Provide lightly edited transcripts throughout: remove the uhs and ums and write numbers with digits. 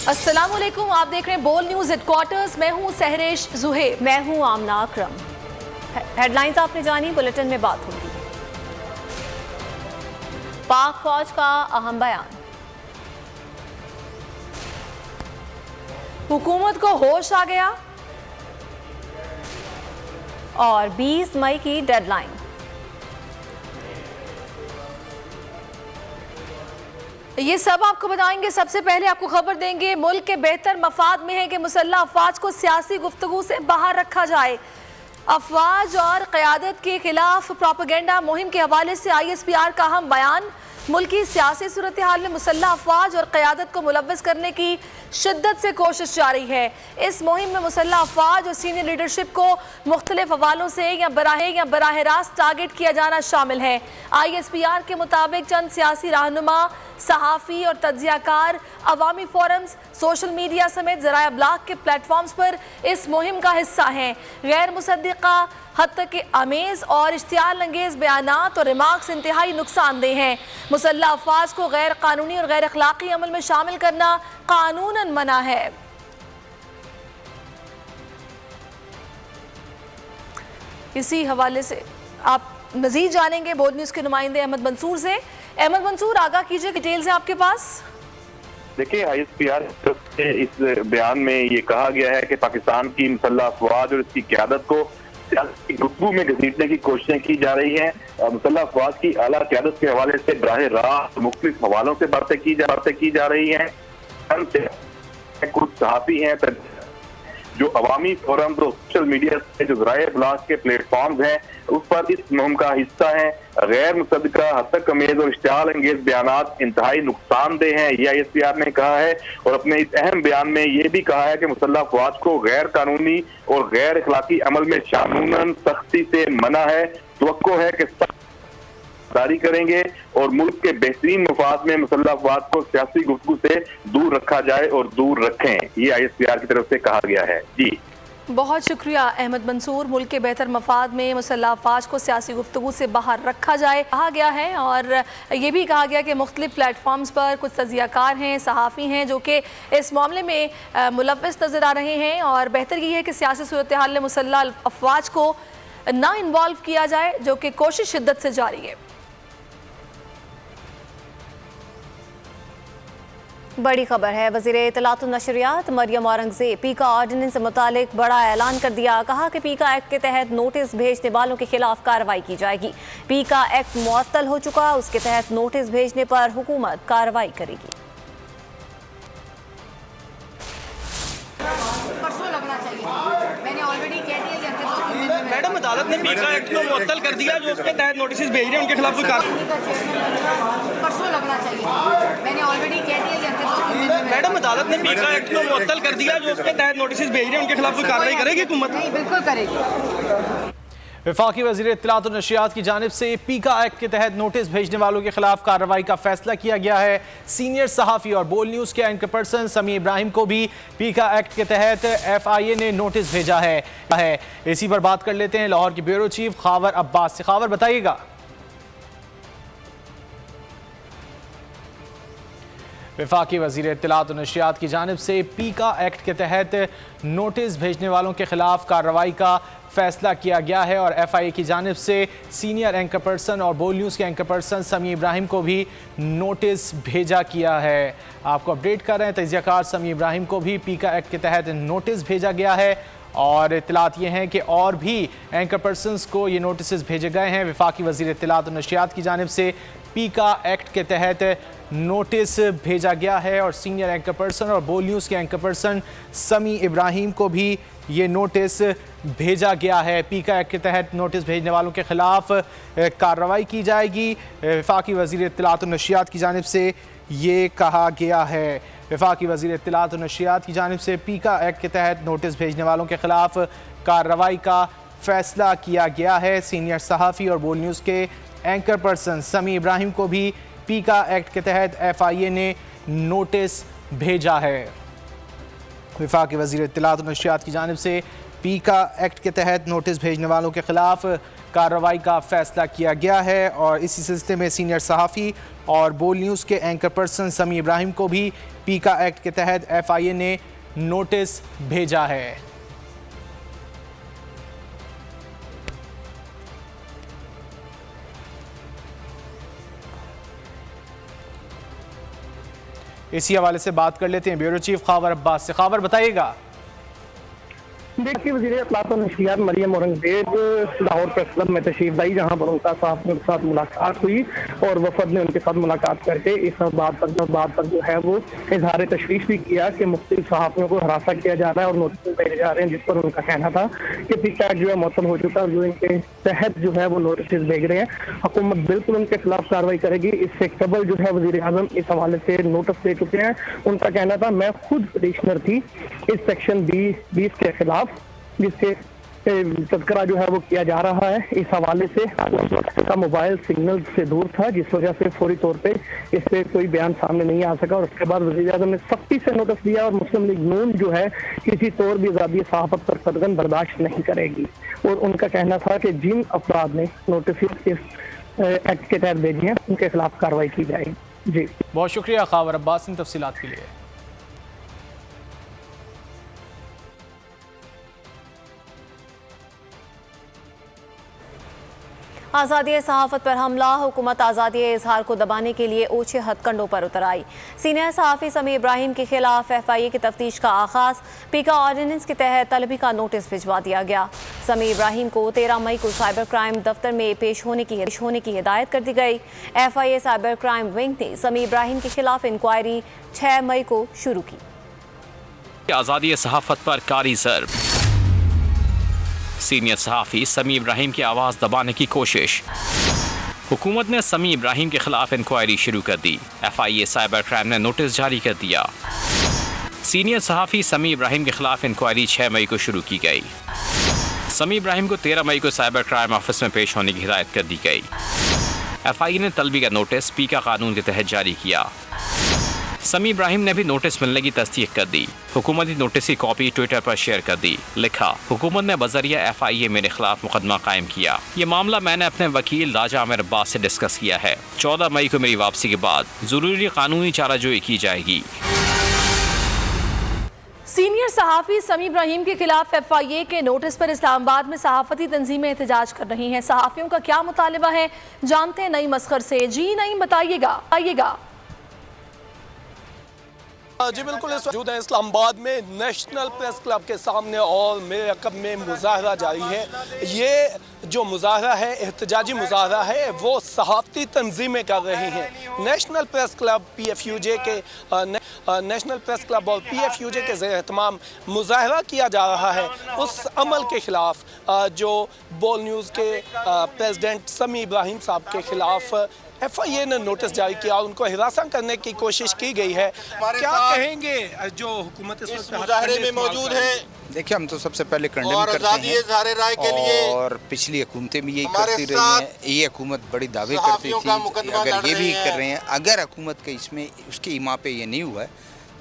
अस्सलामुअलैकुम, आप देख रहे हैं बोल न्यूज हेडक्वार्टर्स। मैं हूं सहरेश जुहेब। मैं हूं आमना अकरम। हेडलाइंस आपने जानी, बुलेटिन में बात होगी। पाक फौज का अहम बयान। हुकूमत को होश आ गया और 20 मई की डेडलाइन। ये सब आपको बताएंगे। सबसे पहले आपको खबर देंगे, मुल्क के बेहतर मफाद में है कि मुसल्लह अफवाज को सियासी गुफ्तगू से बाहर रखा जाए। अफवाज और क़यादत के खिलाफ प्रोपेगेंडा मुहिम के हवाले से ISPR का अहम बयान। मुल्क की सियासी सूरत हाल में मुसल्लह अफवाज और क़यादत को मुलव्वस करने की शिद्दत से कोशिश जारी है। इस मुहिम में मुसल्लह अफवाज और सीनियर लीडरशिप को मुख्तलिफ हवालों से या बराह रास्त टारगेट किया जाना शामिल है। ISPR के मुताबिक चंद सियासी रहनुमा, सहाफ़ी और तज्ज़ियाकार अवामी फोरम्स, सोशल मीडिया समेत ज़राए अब्लाग के प्लेटफॉर्म्स पर इस मुहिम का हिस्सा हैं। गैर मुसद्दिक़ा, हत्ता के अमेज़ और इश्तियाल अंगेज़ बयानात और रिमार्क्स इंतहाई नुकसानदेह हैं। मुसल्लह अफवाज को गैर कानूनी और गैर अखलाक़ी अमल में शामिल करना कानूनन मना है। इसी हवाले से आप मज़ीद जानेंगे बोल न्यूज़ के नुमाइंदे अहमद मंसूर से। अहमद मंसूर, आगाह कीजिए, डिटेल्स हैं आपके पास। देखिए, ISPR से इस बयान में ये कहा गया है कि पाकिस्तान की मुसल्लह अफवाज और इसकी क़यादत को सियासी गुफ्तगू में घसीटने की कोशिशें की जा रही हैं। मुसल्लह अफवाज की आला क़यादत के हवाले से बराह रास्त मुख्तलिफ हवालों से बातें की जा रही हैं। कुछ सहाफ़ी हैं जो अवामी फोरम और सोशल मीडिया से जो ज़राए अब्लाग के प्लेटफॉर्म्स हैं उस पर इस मुहिम का हिस्सा हैं। गैर मुसद्दिक़ा, हत्ता कमेज़ और इश्तियाल अंगेज़ बयानात इंतहाई नुकसानदेह हैं, ये ISPR ने कहा है। और अपने इस अहम बयान में ये भी कहा है कि मुसल्लह अफवाज को गैर कानूनी और गैर अखलाकी अमल में कानूनन सख्ती से मना है। तवक्को है कि जारी करेंगे और मुल्क के बेहतरीन मफाद में मुसल्लह अफवाज को सियासी गुफ्तगू से दूर रखा जाए और दूर रखें, ये ISPR की तरफ से कहा गया है। जी, बहुत शुक्रिया अहमद मंसूर। मुल्क के बेहतर मफाद में मुसल्लह अफवाज को सियासी गुफ्तगू से बाहर रखा जाए कहा गया है। और ये भी कहा गया कि मुख्तलिफ प्लेटफॉर्म्स पर कुछ तज्ज़ियाकार हैं, सहाफ़ी हैं जो कि इस मामले में मुलव्वस नज़र आ रहे हैं। और बेहतर ये है कि सियासी सूरत हाल में मुसल्लह अफवाज को ना इन्वॉल्व किया जाए, जो कि कोशिश शिद्दत से जारी है। बड़ी खबर है, वज़ीर इत्तलात और नशरियात मरियम औरंगज़ेब पीका ऑर्डिनेंस से मुतालिक बड़ा ऐलान कर दिया। कहा कि पीका एक्ट के तहत नोटिस भेजने वालों के खिलाफ कार्रवाई की जाएगी। पीका एक्ट मुअत्तल हो चुका, उसके तहत नोटिस भेजने पर हुकूमत कार्रवाई करेगी। मैडम, अदालत ने पीका एक्ट को मुअत्तल कर दिया, जो उसके तहत नोटिस भेज रहे हैं उनके खिलाफ मैडम, अदालत ने पीका एक्ट को मुअत्तल कर दिया, जो उसके तहत नोटिस भेज रहे हैं उनके खिलाफ कार्रवाई करेगी हुकूमत? बिल्कुल करेगी। वफाकी वज़ीर इत्तलात और नशरियात की जानिब से पीका एक्ट के तहत नोटिस भेजने वालों के खिलाफ कार्रवाई का फैसला किया गया है। सीनियर सहाफ़ी और बोल न्यूज़ के एंकर पर्सन समी इब्राहिम को भी पीका एक्ट के तहत FIA ने नोटिस भेजा है। इसी पर बात कर लेते हैं लाहौर के ब्यूरो चीफ खावर अब्बास से। खावर, बताइएगा। वफाकी वज़ीर इत्तलात और नशरियात की जानिब से पीका एक्ट के तहत नोटिस भेजने वालों के खिलाफ कार्रवाई का फैसला किया गया है। और FIA की जानिब से सीनियर एंकर पर्सन और बोल न्यूज़ के एंकर पर्सन समी इब्राहिम को भी नोटिस भेजा किया है। आपको अपडेट कर रहे हैं, तज्ज़ियाकार समी इब्राहिम को भी पीका एक्ट के तहत नोटिस भेजा गया है। और इत्तलात ये हैं कि और भी एंकर पर्सनस को ये नोटिस भेजे गए हैं। वफाकी वज़ीर इत्तलात और नशरियात की जानिब से पीका एक्ट के तहत नोटिस भेजा गया है। और सीनियर एंकर पर्सन और बोल न्यूज़ के एंकर पर्सन समी इब्राहिम को भी ये नोटिस भेजा गया है। पीका एक्ट के तहत नोटिस भेजने वालों के खिलाफ कार्रवाई की जाएगी। वफाकी वज़ीर इत्तलात और नशरियात की जानिब से ये कहा गया है। वफाकी वज़ीर इत्तलात और नशरियात की जानिब से पीका एक्ट के तहत नोटिस भेजने वालों के खिलाफ कार्रवाई का फैसला किया गया है। सीनियर सहाफ़ी और बोल न्यूज़ के एंकर पर्सन समी इब्राहिम को भी पीका एक्ट के तहत FIA ने नोटिस भेजा है। वफाकी वज़ीर इत्तलात और नशरियात की जानिब से पीका एक्ट के तहत नोटिस भेजने वालों के खिलाफ कार्रवाई का फैसला किया गया है। और इसी सिलसिले में सीनियर सहाफ़ी और बोल न्यूज़ के एंकर पर्सन समी इब्राहिम को भी पीका एक्ट के तहत FIA ने नोटिस भेजा है। इसी हवाले से बात कर लेते हैं ब्यूरो चीफ खावर अब्बास से। खावर, बताइएगा। देखिए, वज़ीर इत्तलात और नशरियात मरियम औरंगज़ेब लाहौर प्रेस क्लब में तशरीफ लाई, जहाँ पर उनका सहाफ़ियों के साथ मुलाकात हुई और वफद ने उनके साथ मुलाकात करके इस बात पर जो है वो इजहार तशवीश भी किया कि मुख्तलिफ सहाफ़ियों को हरासा किया जा रहा है और नोटिस भेजे जा रहे हैं, जिस पर उनका कहना था कि पीका एक्ट जो है मुअत्तल हो चुका है और जो इनके तहत जो है वो नोटिस भेज रहे हैं। हुकूमत बिल्कुल उनके खिलाफ कार्रवाई करेगी। इससे कबल जो है वज़ीर आज़म इस हवाले से नोटिस दे चुके हैं। उनका कहना था, मैं खुद पिटिशनर थी इस सेक्शन 20 के खिलाफ, जिसके तज़किरा जो है वो किया जा रहा है। इस हवाले से का मोबाइल सिग्नल से दूर था, जिस वजह से फौरी तौर पे इस पे कोई बयान सामने नहीं आ सका और उसके बाद वज़ीर आज़म ने सख्ती से नोटिस दिया और मुस्लिम लीग नून जो है किसी तौर भी आज़ादी सहाफ़त पर कदगन बर्दाश्त नहीं करेगी। और उनका कहना था कि जिन अफराद ने नोटिस इस एक्ट के तहत भेजी हैं उनके खिलाफ कार्रवाई की जाएगी। जी, बहुत शुक्रिया खावर अब्बास इन तफसीलात के लिए। आज़ादी सहाफ़त पर हमला, हुकूमत आज़ादी इजहार को दबाने के लिए ऊंचे हथकंडों पर उतर आई। सीनियर सहाफ़ी समी इब्राहिम के खिलाफ FIA की तफ्तीश का आगाज़, पीका ऑर्डिनेंस के तहत तलबी का नोटिस भिजवा दिया गया। समी इब्राहिम को 13 मई को साइबर क्राइम दफ्तर में पेश होने की हिदायत कर दी गई। FIA साइबर क्राइम विंग ने समी इब्राहिम के खिलाफ इंक्वायरी 6 मई को शुरू की। आज़ादी सहाफ़त पर कारी ज़र्ब, सीनियर सहाफ़ी समी इब्राहिम की आवाज़ दबाने की कोशिश। हुकूमत ने समी इब्राहिम के खिलाफ इंक्वायरी शुरू कर दी। FIA साइबर क्राइम ने नोटिस जारी कर दिया। सीनियर सहाफ़ी समी इब्राहिम के खिलाफ इंक्वायरी 6 मई को शुरू की गई। समी इब्राहिम को 13 मई को साइबर क्राइम ऑफिस में पेश होने की हिदायत कर दी गई। FIA ने तलबी का नोटिस पीका कानून के तहत जारी किया। समी इब्राहिम ने भी नोटिस मिलने की तस्दीक कर दी। हुकूमती नोटिस की कॉपी ट्विटर पर शेयर कर दी। लिखा, हुकूमत ने बजरिया FIA मेरे खिलाफ मुकदमा कायम किया। ये मामला मैंने अपने वकील राजा आमिर अब्बास से डिस्कस किया है। 14 मई को मेरी वापसी के बाद जरूरी कानूनी चाराजोई की जाएगी। सीनियर सहाफ़ी समी इब्राहिम के खिलाफ FIA के नोटिस पर इस्लामाबाद में सहाफ़ती तंजीमें एहतजाज कर रही हैं। सहाफ़ियों का क्या मुतालबा है, जानते हैं नईम असगर से। जी नईम, बताइएगा। जी बिल्कुल, इस मौजूद है इस्लामाबाद में नेशनल प्रेस क्लब के सामने और मेरे अकब में मुजाहरा जारी है। ये जो मुजाहरा है, एहतजाजी मुजाहरा है, वो सहाफ़ती तंजीमें कर रही हैं। नेशनल प्रेस क्लब PFUJ के नेशनल प्रेस क्लब और PFUJ के ज़ेर एहतमाम मुजाहरा किया जा रहा है उस अमल के ख़िलाफ़ जो बोल न्यूज़ के प्रेसिडेंट समी इब्राहिम साहब के ख़िलाफ़ FIA ने नोटिस जारी किया और उनको हिरासत करने की कोशिश की गई है। क्या कहेंगे जो हुकूमत इस मुजाहरे में मौजूद है? देखिए, हम तो सबसे पहले कंडेम करते हैं राय के लिए और पिछली हुकूमतें भी यही करती रही हैं। ये हुकूमत बड़ी दावे करती थी, अगर ये भी कर रहे हैं, अगर हुकूमत के इसमें उसके इमा पे ये नहीं हुआ है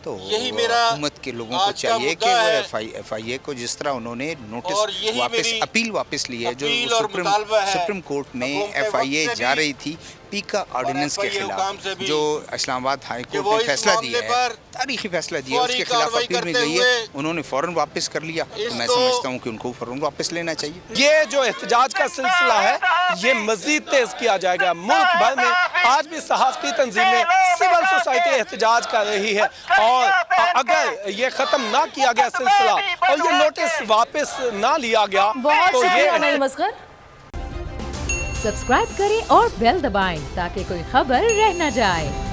तो हुकूमत के लोगों को चाहिए कि वो FIA को जिस तरह उन्होंने नोटिस वापस अपील वापस ली है, जो सुप्रीम कोर्ट में FIA जा रही थी पीका ऑर्डिनेंस के खिलाफ, जो इस्लामाबाद हाई कोर्ट ने फैसला दिया है, तारीखी फैसला दिया है, उसके खिलाफ अपील में गई है, उन्होंने फौरन वापस कर लिया। तो मैं समझता हूँ कि उनको फौरन वापस लेना चाहिए। ये जो एहतजाज का सिलसिला है ये मजीद तेज किया जाएगा। मुल्क भर में आज भी सहाफ़ती तंजीमें, सिविल सोसाइटी एहतजाज कर रही है और अगर ये खत्म ना किया गया सिलसिला और ये नोटिस वापस ना लिया गया तो ये सब्सक्राइब करें और बेल दबाएं ताकि कोई खबर रह न जाए।